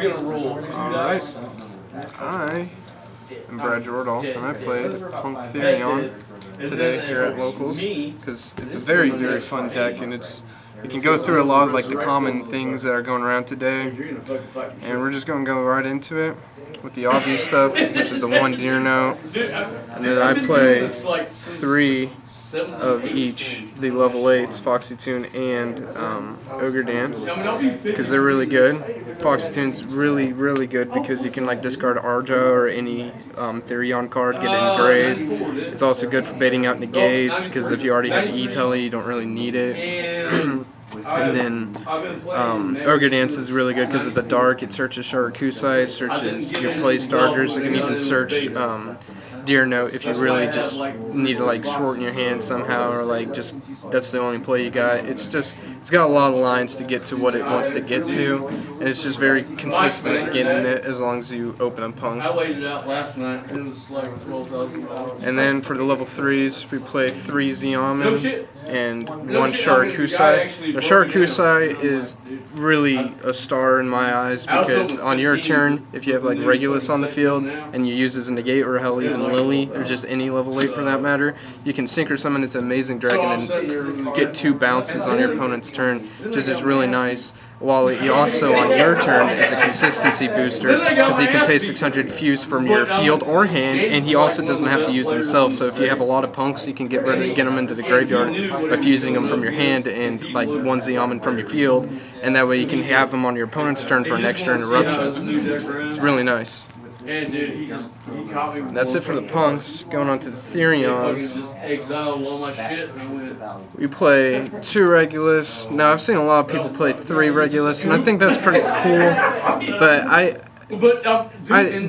Alright, I am Brad Jordahl, and I played P.U.N.K Therion today here at Locals, because it's a very, very fun deck, and you can go through a lot of like the common things that are going around today, and we're just going to go right into it with the obvious stuff, which is the one deer note, and then I play 3 of each, the level 8s, Foxy Tune and Ogre Dance, because they're really good. Foxy Tune's really, really good because you can like discard Arja or any Therion card, get it engraved. It's also good for baiting out negates, because if you already have E-Telly, you don't really need it. And then Ogre Dance is really good because it's a dark. It searches Sharakusai, searches your play starters. It can even search Deer Note if you really just need to like shorten your hand somehow, or like just that's the only play you got. It's got a lot of lines to get to what it wants to get to, and it's just very consistent at getting it as long as you open a P.U.N.K. I laid it out last night. It was like $12,000. And then for the level 3s, we play 3 Xiamen and 1 Sharakusai. Now Sharakusai is really a star in my eyes, because on your turn, if you have like Regulus on the field and you use as a negate, or hell even Lily, or just any level 8 for that matter, you can synchro summon its amazing dragon and get 2 bounces on your opponent's turn, which is just really nice. While he also on your turn is a consistency booster, because he can pay 600 fuse from your field or hand, and he also doesn't have to use himself. So if you have a lot of P.U.N.Ks, you can get them into the graveyard by fusing them from your hand and like 1 Xiamen from your field, and that way you can have them on your opponent's turn for an extra interruption. It's really nice. And that's it for the P.U.N.Ks. Going on to the Therions. We play 2 Regulus. Now I've seen a lot of people play 3 Regulus, and I think that's pretty cool. But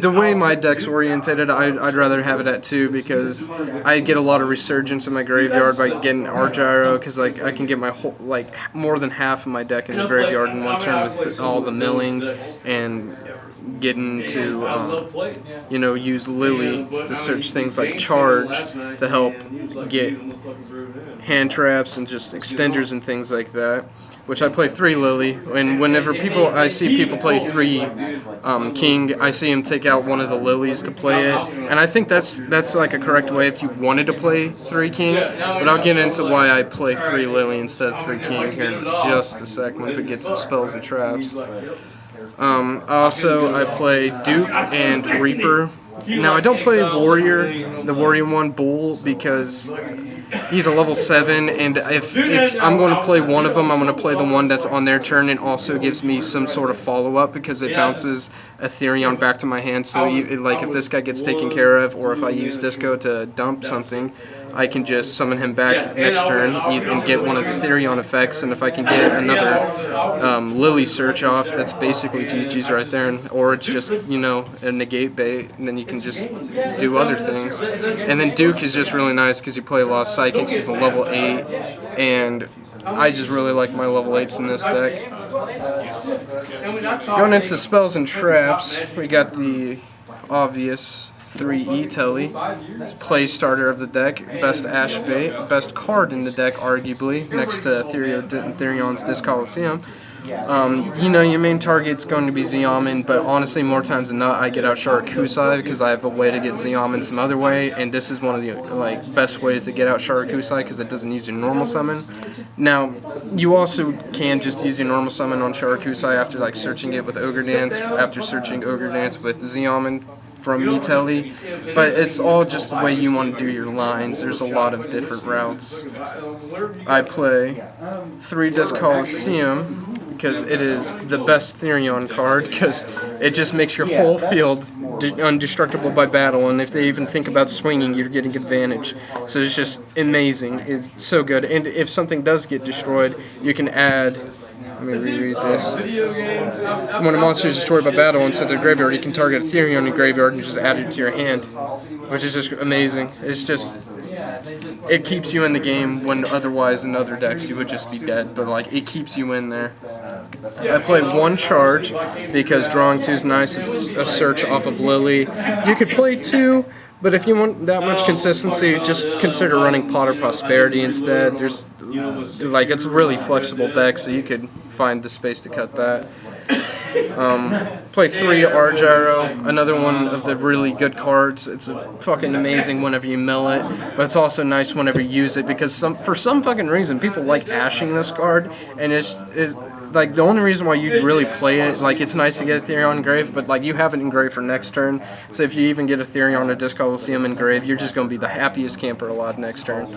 the way my deck's orientated, I'd rather have it at 2, because I get a lot of resurgence in my graveyard by getting Argyro, because like I can get my whole, like more than half of my deck in the graveyard in one turn with all the milling, and getting to use Lily to search things like Charge to help get hand traps and just extenders and things like that, which I play 3 Lily, and whenever I see people play 3 King, I see him take out one of the Lilies to play it, and I think that's like a correct way if you wanted to play 3 King, but I'll get into why I play 3 Lily instead of 3 King here in just a sec when we get to the spells and traps. Also, I play Duke and Reaper. Now, I don't play Warrior, the Warrior 1 Bull, because he's a level 7, and if I'm going to play one of them, I'm going to play the one that's on their turn and also gives me some sort of follow-up, because it bounces a Therion back to my hand. So like if this guy gets taken care of, or if I use Disco to dump something, I can just summon him back next turn and get one of the Therion effects. And if I can get another Lily search off, that's basically GG's right there. Or it's just, a negate bait, and then you can just do other things. And then Duke is just really nice because you play a lot of Psychics. He's a level 8, and I just really like my level 8s in this deck. Going into spells and traps, we got the obvious 3 E-Telly, play starter of the deck, best Ash bait, best card in the deck arguably, next to Therion's Disc Coliseum. Your main target's going to be Xiamen, but honestly, more times than not, I get out Sharakusai because I have a way to get Xiamen some other way, and this is one of the best ways to get out Sharakusai because it doesn't use your normal summon. Now, you also can just use your normal summon on Sharakusai after searching it with Ogre Dance, after searching Ogre Dance with Xiamen from E-Telly, but it's all just the way you want to do your lines. There's a lot of different routes. I play 3 Disc Coliseum because it is the best Therion card, because it just makes your whole field indestructible by battle, and if they even think about swinging, you're getting advantage. So it's just amazing. It's so good. And if something does get destroyed, you can add... Let me reread this. When a monster is destroyed by battle and sent to the graveyard, you can target a Therion in your graveyard and just add it to your hand, which is just amazing. It's just... it keeps you in the game when otherwise in other decks you would just be dead, but it keeps you in there. I play 1 Charge because drawing 2 is nice. It's a search off of Lily. You could play 2, but if you want that much consistency, just consider running Pot of Prosperity instead. It's a really flexible deck, so you could find the space to cut that. Play 3 Argyro, another one of the really good cards. It's fucking amazing whenever you mill it, but it's also nice whenever you use it because for some fucking reason people like ashing this card, and it's like the only reason why you'd really play it. Like it's nice to get a Therion engraved, but like you have it engraved for next turn. So if you even get a Therion or Disc Coliseum engraved, you're just gonna be the happiest camper alive next turn.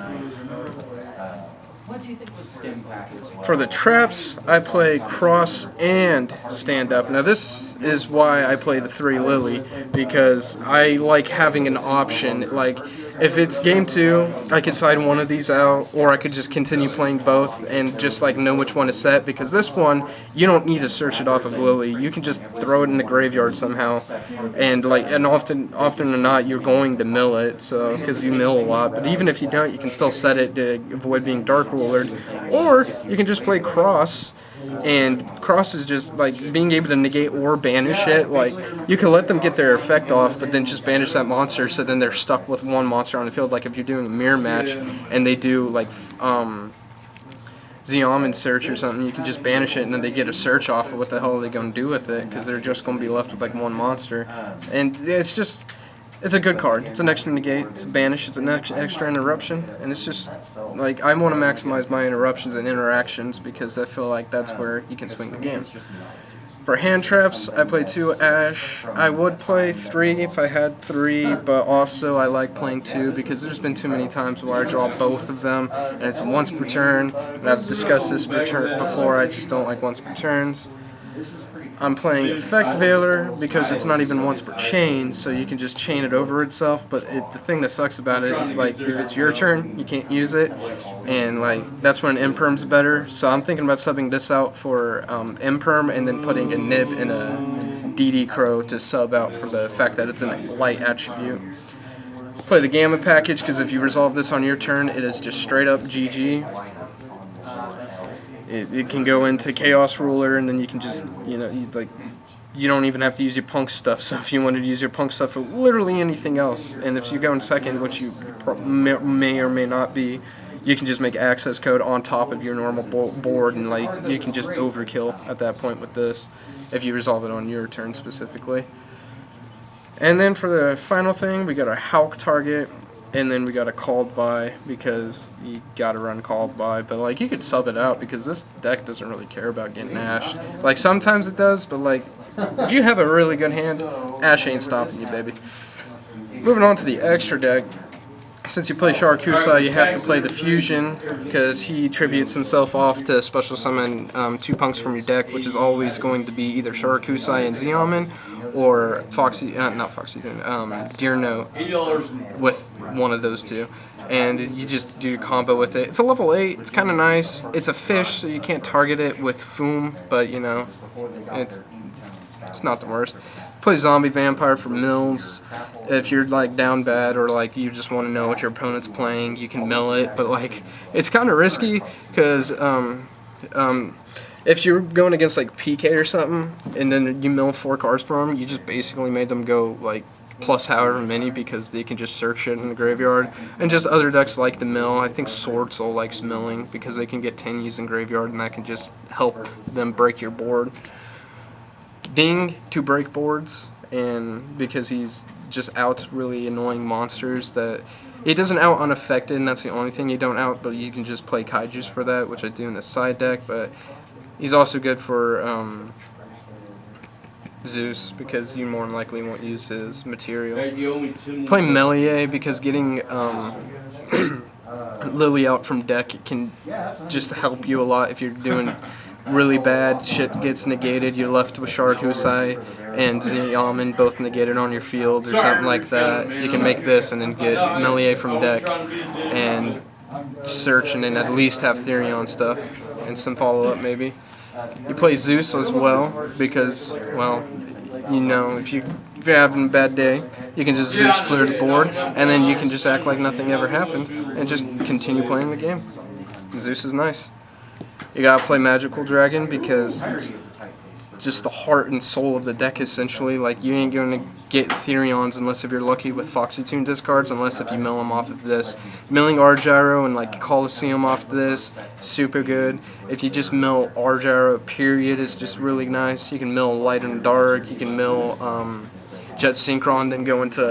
For the traps, I play cross and stand up. Now this is why I play the 3 Lily, because I like having an option. Like if it's game 2, I could side one of these out, or I could just continue playing both and just like know which one to set, because this one, you don't need to search it off of Lily. You can just throw it in the graveyard somehow, and often than not, you're going to mill it, so because you mill a lot. But even if you don't, you can still set it to avoid being dark rulered, or you can just play cross. And cross is just like being able to negate or banish it. Like you can let them get their effect off, but then just banish that monster, so then they're stuck with one monster on the field. Like if you're doing a mirror match and they do like Zeoman search or something, you can just banish it and then they get a search off. But what the hell are they going to do with it? Because they're just going to be left with like one monster, and it's a good card. It's an extra negate, it's a banish, it's an extra interruption, and it's just, like, I want to maximize my interruptions and interactions because I feel like that's where you can swing the game. For hand traps, I play 2 Ash. I would play 3 if I had 3, but also I like playing 2 because there's been too many times where I draw both of them, and it's once per turn, and I've discussed this before, I just don't like once per turns. I'm playing Effect Veiler because it's not even once per chain, so you can just chain it over itself, but the thing that sucks about it is, like, if it's your turn, you can't use it, and, like, that's when Imperm's better, so I'm thinking about subbing this out for Imperm and then putting a Nib and a DD Crow to sub out for the fact that it's a light attribute. Play the Gamma package because if you resolve this on your turn, it is just straight up GG. It can go into Chaos Ruler, and then you can just, you don't even have to use your Punk stuff. So if you wanted to use your Punk stuff for literally anything else, and if you go in second, which you may or may not be, you can just make access code on top of your normal board, and like you can just overkill at that point with this, if you resolve it on your turn specifically. And then for the final thing, we got our Hulk target. And then we got a called by because you gotta run called by, but like you could sub it out because this deck doesn't really care about getting ashed. Like sometimes it does, but like if you have a really good hand, ash ain't stopping you, baby. Moving on to the extra deck. Since you play Sharakusai, you have to play the Fusion because he tributes himself off to special summon 2 punks from your deck, which is always going to be either Sharakusai and Zeoman or Deer Note with one of those two. And you just do your combo with it. It's a level 8, it's kind of nice. It's a fish, so you can't target it with Foom, but you know, it's not the worst. Play Zombie Vampire for mills. If you're like down bad or like you just want to know what your opponent's playing, you can mill it. But like it's kind of risky because if you're going against like P.U.N.K or something and then you mill 4 cards for them, you just basically made them go like plus however many because they can just search it in the graveyard. And just other decks like the mill. I think Sword Soul likes milling because they can get 10 used in graveyard and that can just help them break your board. Ding to break boards, and because he's just out really annoying monsters that he doesn't out unaffected, and that's the only thing you don't out, but you can just play kaijus for that, which I do in the side deck. But he's also good for Zeus because you more than likely won't use his material. Play Melier because getting Lily out from deck can just help you a lot if you're doing really bad shit gets negated. You're left with Sharakusai and Zeoman both negated on your field or something like that. You can make this and then get Melier from deck and search and then at least have Therion stuff and some follow-up maybe. You play Zeus as well because, well, you know, if you're having a bad day, you can just Zeus clear the board and then you can just act like nothing ever happened and just continue playing the game. Zeus is nice. You gotta play Magical Dragon because just the heart and soul of the deck, essentially. Like, you ain't going to get Therions unless if you're lucky with Foxy Tune discards, unless if you mill them off of this. Milling R-Gyro and like Coliseum off of this, super good. If you just mill R-Gyro, period, is just really nice. You can mill Light and Dark, you can mill Jet Synchron, then go into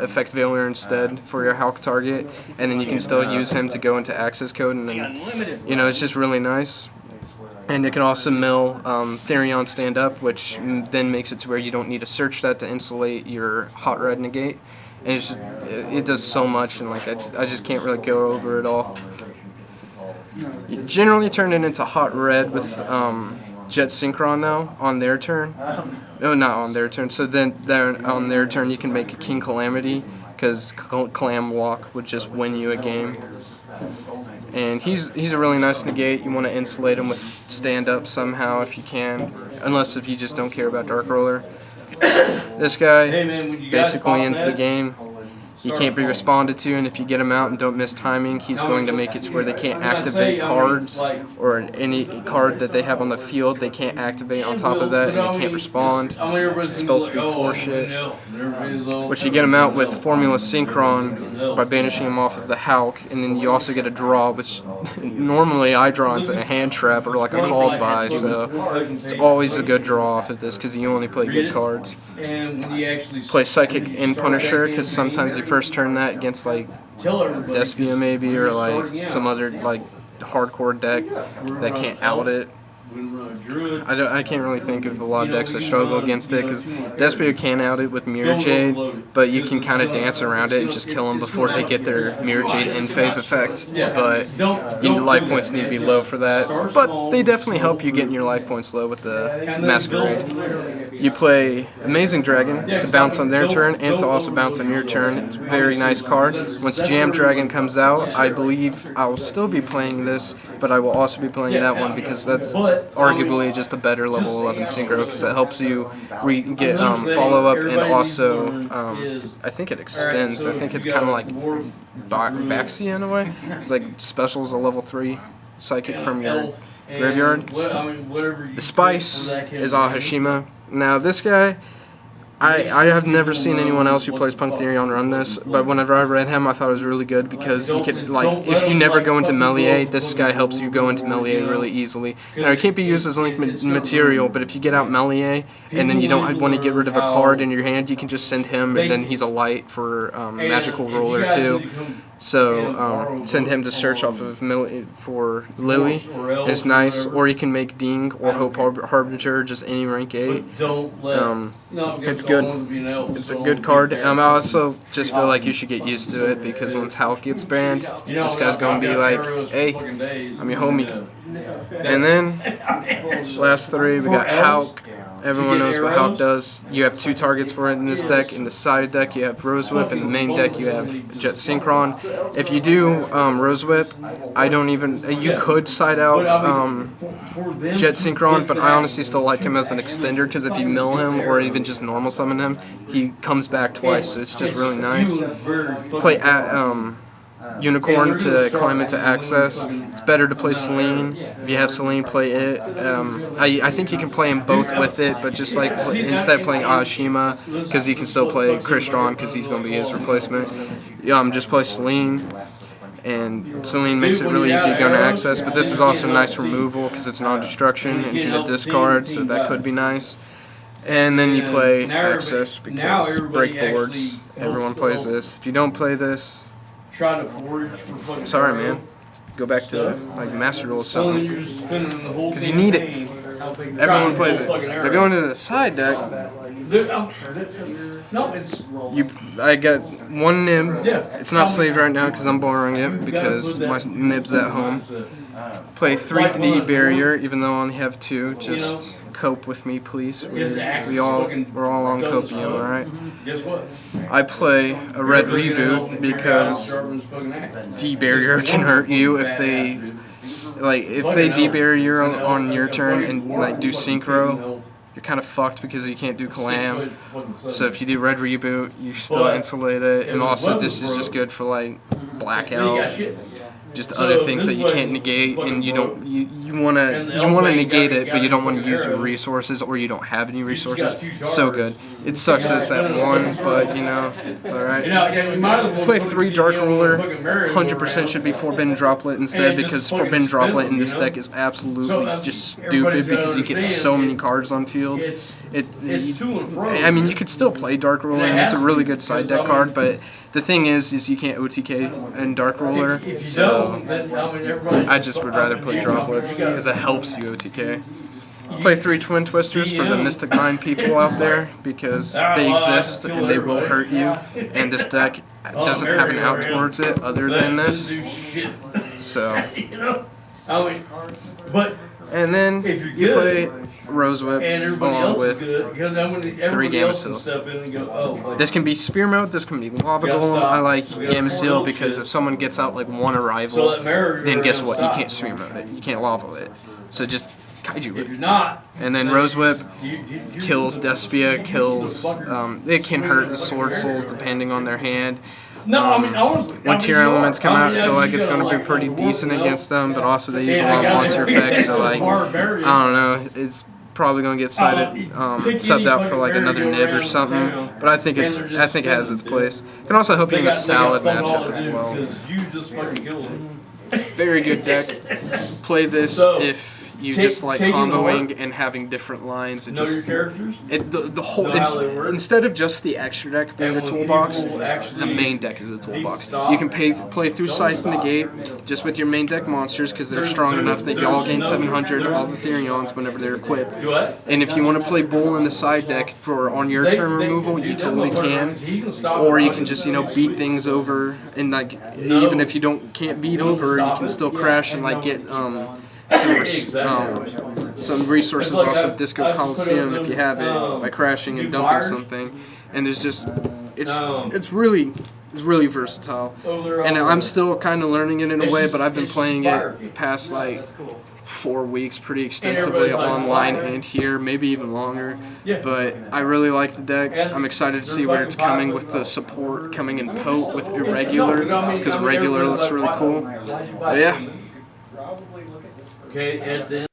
Effect Veiler instead for your Hulk target, and then you can still use him to go into Access Code, and then, you know, it's just really nice. And it can also mill Therion Stand Up, which then makes it to where you don't need to search that to insulate your Hot Red Negate. And it's just, it does so much, and like I just can't really go over it all. You generally turn it into Hot Red with Jet Synchron now on their turn. No, not on their turn. So then on their turn you can make a King Calamity, because Clam Walk would just win you a game. And he's a really nice negate. You want to insulate him with Stand Up somehow if you can, unless if you just don't care about Dark Roller. This guy basically ends the game. He can't be responded to, and if you get him out and don't miss timing, he's going to make it to where they can't activate cards, or any card that they have on the field they can't activate on top of that, and they can't respond. It's supposed to be 4 shit. Which you get him out with Formula Synchron by banishing him off of the Hulk, and then you also get a draw, which normally I draw into a hand trap or like a called by, so it's always a good draw off of this because you only play good cards. Play Psychic and Punisher, because sometimes you first turn that against like Despia maybe, or like some other like hardcore deck that can't out it. I can't really think of a lot of decks that struggle against it, because Despia can out it with Mirror Jade, but you can kind of dance around it and just kill them before they get their Mirror Jade in phase effect. But your life points need to be low for that. But they definitely help you getting your life points low with the Masquerade. You play Amazing Dragon to bounce on their turn and to also bounce on your turn. It's a very nice card. Once Jam Dragon comes out, I believe I will still be playing this, but I will also be playing that one, because that's arguably just a better level 11 synchro, because it helps you get follow up, and also I think it extends. I think it's kind of like Baxi in a way. It's like specials a level 3 psychic from your graveyard. The Spice is Ahashima. Now this guy, I have never seen anyone else who plays Punk Therion run this, but whenever I read him, I thought it was really good, because he could, like, if you never go into Melee, this guy helps you go into Melee really easily. Now, it can't be used as link material, but if you get out Melee, and then you don't want to get rid of a card in your hand, you can just send him, and then he's a light for Magical Roller too. So send him to search off of for Lily. It's nice. Or you can make Ding or Hope Harbinger, just any rank 8. It's good. It's a good card. I also just feel like you should get used to it, because once Hulk gets banned, this guy's going to be like, hey, I'm your homie. And then, last 3, we got Hulk. Everyone knows what Hulk does. You have 2 targets for it in this deck. In the side deck, you have Rose Whip. In the main deck, you have Jet Synchron. If you do Rose Whip, I don't even... You could side out Jet Synchron, but I honestly still like him as an extender, because if you mill him or even just normal summon him, he comes back twice, so it's just really nice. Play Unicorn to climb into Access. It's better to play Selene. If you have Selene, play it. I think you can play them both with it, but just like instead of playing Ashima, because you can still play Crystron, because he's going to be his replacement. Just play Selene. And Selene makes it really easy to go into Access, but this is also nice removal, because it's non-destruction and you can discard, so that could be nice. And then you play Access, because break boards. Everyone plays this. If you don't play this, I'm sorry, man. Go back to like Master Duel or something, because you need it. Everyone plays it. They're going to the side deck. I got 1 nib. It's not saved right now because I'm borrowing it, because my nib's at home. Play 3D barrier, even though I only have 2. Just cope with me, please. We're all on copium, alright? I play a red reboot, because D-barrier can hurt you if they D-barrier on your turn and like do synchro. You're kind of fucked, because you can't do Calam. So if you do red reboot, you still insulate it. And also, this is just good for like blackout. just other things that you can't negate, and you wanna negate it, but you don't want to use your resources, or you don't have any resources. It's so good. It sucks that it's that one, but you know, it's alright. Play 3 Dark Ruler. 100% should be Forbidden Droplet instead, because Forbidden Droplet in this deck is absolutely just stupid because you get so many cards on field. I mean, you could still play Dark Ruler, and it's a really good side deck card, but the thing is you can't OTK in Dark Ruler, so I just would rather play Droplets because it helps you OTK. Play 3 Twin Twisters for the Mystic Mind people out there, because they exist and they will hurt you, and this deck doesn't have an out towards it other than this. So, and then you play Rose Whip along with 3 Gamma Seals. This can be Spear Mode, this can be Lava Golem. I like Gamma Seal because if someone gets out like 1 Arrival, then guess what? You can't Spear Mode it, you can't Lava it. So just Kaiju it. And then Rose Whip kills Despia, kills, it can hurt Sword Souls depending on their hand. When tier elements come out, I feel like it's going to be pretty decent against them, but also they use a lot of monster effects, so like, I don't know, it's probably going to get subbed out for like another nib or something, but I think it has its place. It can also help you in a salad matchup as well. Very good deck. Play this if you just like comboing and having different lines, and just the whole. Instead of just the extra deck being the toolbox, the main deck is a toolbox. You can play through Scythe and Negate just with your main deck monsters because they're strong enough that you all gain 700, all the Therions whenever they're equipped. And if you want to play Bull in the side deck for on your turn removal, you totally can. Or you can just beat things over, and like even if you can't beat over, you can still crash and like get some resources off of Disco Coliseum if you have it by crashing and dumping something, and there's just it's really versatile, and I'm still kind of learning it in a way, but I've been playing it past like 4 weeks pretty extensively online and here, maybe even longer. But I really like the deck. I'm excited to see where it's coming with the support coming in Pote with Irregular, because Irregular looks really cool. But yeah. Okay,